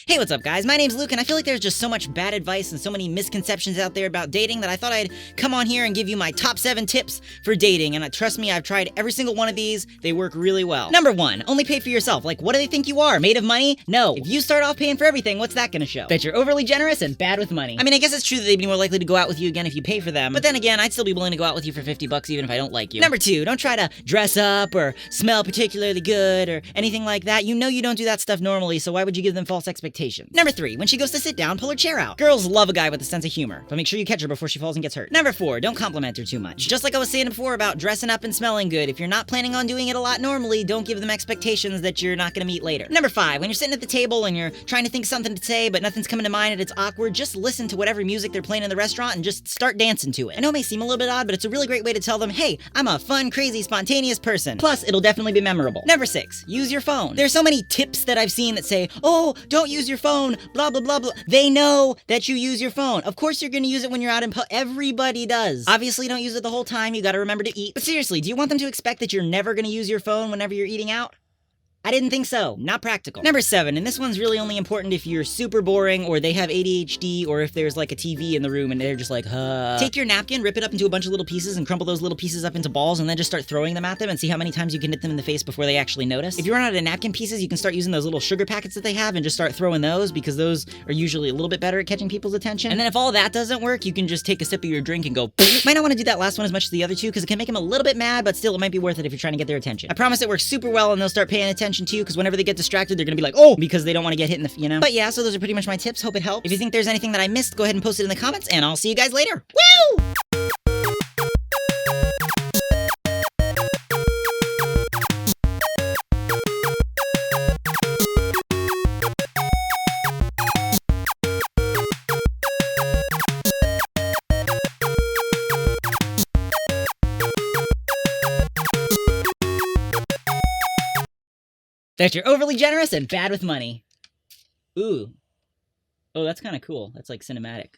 Hey, what's up, guys? My name's Luke, and I feel like there's just so much bad advice and so many misconceptions out there about dating that I thought I'd come on here and give you my top 7 tips for dating. And trust me, I've tried every single one of these. They work really well. Number 1, only pay for yourself. Like, what do they think you are? Made of money? No. If you start off paying for everything, what's that gonna show? That you're overly generous and bad with money. I mean, I guess it's true that they'd be more likely to go out with you again if you pay for them. But then again, I'd still be willing to go out with you for 50 bucks even if I don't like you. Number 2, don't try to dress up or smell particularly good or anything like that. You know you don't do that stuff normally, so why would you give them false expectations? Number 3, when she goes to sit down, pull her chair out. Girls love a guy with a sense of humor, but make sure you catch her before she falls and gets hurt. Number 4, don't compliment her too much. Just like I was saying before about dressing up and smelling good, if you're not planning on doing it a lot normally, don't give them expectations that you're not gonna meet later. Number 5, when you're sitting at the table and you're trying to think of something to say, but nothing's coming to mind and it's awkward, just listen to whatever music they're playing in the restaurant and just start dancing to it. I know it may seem a little bit odd, but it's a really great way to tell them, hey, I'm a fun, crazy, spontaneous person. Plus, it'll definitely be memorable. Number 6, use your phone. There's so many tips that I've seen that say, oh, don't use your phone, blah, blah, blah, blah. They know that you use your phone. Of course you're gonna use it when you're out in public. Everybody does. Obviously don't use it the whole time. You gotta remember to eat. But seriously, do you want them to expect that you're never gonna use your phone whenever you're eating out? I didn't think so. Not practical. Number 7, and this one's really only important if you're super boring or they have ADHD or if there's like a TV in the room and they're just like, Take your napkin, rip it up into a bunch of little pieces and crumple those little pieces up into balls and then just start throwing them at them and see how many times you can hit them in the face before they actually notice. If you run out of napkin pieces, you can start using those little sugar packets that they have and just start throwing those because those are usually a little bit better at catching people's attention. And then if all that doesn't work, you can just take a sip of your drink and go, Might not want to do that last one as much as the other two because it can make them a little bit mad, but still it might be worth it if you're trying to get their attention. I promise it works super well and they'll start paying attention to you because whenever they get distracted, they're gonna be like, oh, because they don't want to get hit in the, you know? But yeah, so those are pretty much my tips. Hope it helps. If you think there's anything that I missed, go ahead and post it in the comments, and I'll see you guys later. Woo! That you're overly generous and bad with money. Ooh. Oh, that's kind of cool. That's like cinematic.